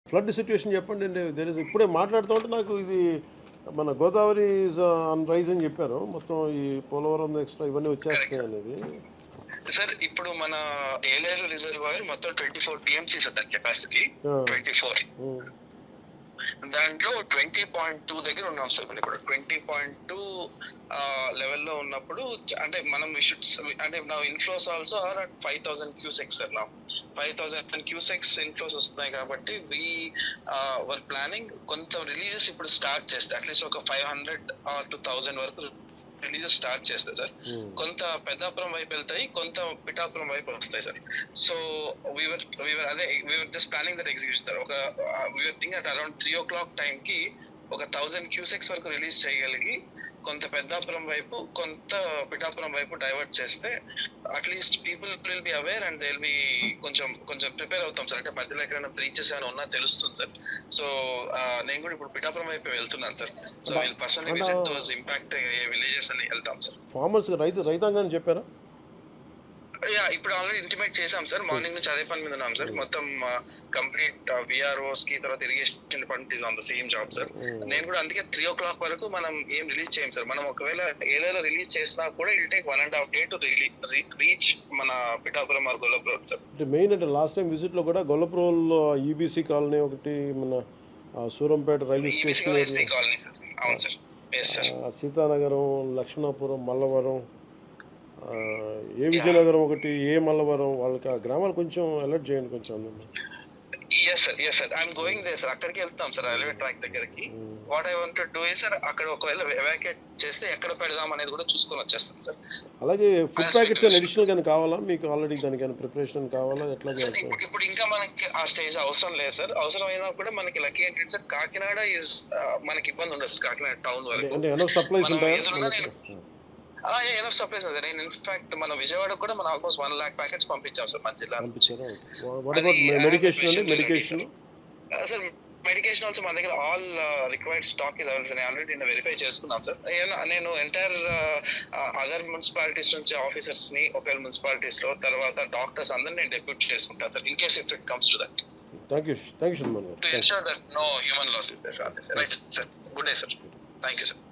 Flood situation చెప్పండి అండి. ఇప్పుడే మాట్లాడుతూ ఉంటే నాకు ఇది మన గోదావరి ఈజ్ ఆన్ రైజ్ అని చెప్పారు. మొత్తం ఈ పోలవరం ఎక్స్ట్రా ఇవన్నీ వచ్చేస్తాయి అనేది. సార్ ఇప్పుడు మన ఏలేరు రిజర్వాయర్ మొత్తం 24 టీఎంసీ సార్ దాని కెపాసిటీ 24. దాంట్లో 20.2 దగ్గర ఉన్నాం సార్. ఇప్పుడు 20.2 లెవెల్లో ఉన్నప్పుడు అంటే మనం అంటే నా inflows also are at 5,000 cusecs sir. నా 5,000 క్యూసెక్స్ ఇన్ఫ్లోస్ వస్తున్నాయి కాబట్టి వర్ ప్లానింగ్ కొంత రిలీజెస్ ఇప్పుడు స్టార్ట్ చేస్తే అట్లీస్ట్ ఒక 500 to 1,000 వరకు రిలీజెస్ స్టార్ట్ చేస్తాయి సార్. కొంత పెద్దాపురం వైపు వెళ్తాయి, కొంత పిఠాపురం వైపు వస్తాయి sir. So we were just planning that execution sir. We were think at around 3 o'clock టైంకి ఒక 1,000 క్యూసెక్స్ వరకు రిలీజ్ చేయగలిగి కొంత పెద్దాపురం వైపు కొంత పిఠాపురం వైపు డైవర్ట్ చేస్తే at least people will be aware and they will be కొంచెం ప్రిపేర్ అవుతాం సార్. అంటే మధ్యలో ఎక్కడైనా బ్రీచెస్ ఏమైనా ఉన్నా తెలుస్తుంది సార్. సో నేను కూడా ఇప్పుడు పిఠాపురం వైపు వెళ్తున్నాను సార్. సో వీళ్ళు personally visit those impact villages అని వెళ్తాం సార్. ఫార్మర్స్ రైతాంగాన్ని చెప్పారా? ఇప్పుడు ఆల్రెడీ ఇంటిమేట్ చేసాం సార్. మార్నింగ్ నుంచి అదే పని మీద ఉన్నాం సార్. మొత్తం కంప్లీట్ విఆర్ఓస్ కి తర్వాత irrigation department is on the same job sir. నేను కూడా అందుకే 3 o'clock వరకు మనం ఏం రిలీజ్ చేయం సార్. మనం ఒకవేళ ఏరియాలో రిలీజ్ చేసినా కూడా it take 1.5 day to reach మన Pithapuram are Gollaprolu sir. Main అంటే లాస్ట్ టైం విజిట్ లో కూడా గొల్లప్రోల్ ఈబీసీ కాలనీ ఒకటి, మన Surampeta railway station colony sir. అవును సార్. సీతానగరం, లక్ష్మణాపురం, మల్లవరం, ఏ విజయనగరం ఒకటి, ఏ మల్లవరం, వాళ్ళకి ఆ గ్రామాలు కొంచెం అలర్ట్ చేయండి కొంచెం. Yes sir I'm going there sir. అక్కడికి వెళ్తాం సార్ రైల్వే ట్రాక్ దగ్గరికి. What I want to do is sir అక్కడ ఒకవేళ ఎవాక్యుయేట్ చేస్తే ఎక్కడ పెడదాం అనేది కూడా చూసుకొని వచ్చేస్తాం సార్. అలాగే ఫుడ్ ప్యాకెట్స్ అడిషనల్ గానే కావాలా మీకు? ఆల్రెడీ దానికైనా ప్రిపరేషన్ కావాలా? ఎట్లా? ఇప్పుడు ఇంకా మనకి ఆ స్టేజ్ అవసరం లేదు సార్. అవసరం అయినా కూడా మనకి లక్కీ ఏంటంటే సార్ కాకినాడ ఇస్ మనకి ఇబ్బంది ఉండదు సార్. కాకినాడ టౌన్ వరకు అంటే ఎనఫ్ సప్లైస్ ఉంటాయా? Enough supplies sir. నేను ఇన్ఫాక్ట్ మన విజయవాడ కూడా మనం ఆల్మోస్ట్ 1 lakh ప్యాకెట్స్ పంపించాం సార్ మన జిల్లా. మెడికేషన్ సార్ మెడికేషన్ ఆల్సో మన దగ్గర all required stock is available. Already నేను వెరిఫై చేసుకున్నాం సార్. నేను ఎంటైర్ అదర్ మున్సిపాలిటీస్ నుంచి ఆఫీసర్స్ ని ఒకవేళ మున్సిపాలిటీస్ లో తర్వాత డాక్టర్స్ అందరినీ నేను డెప్యూట్ చేసుకుంటాను sir in case if it comes to that. Thank you. To ensure that no human loss is there sir. Right sir. Good day sir. Thank you sir.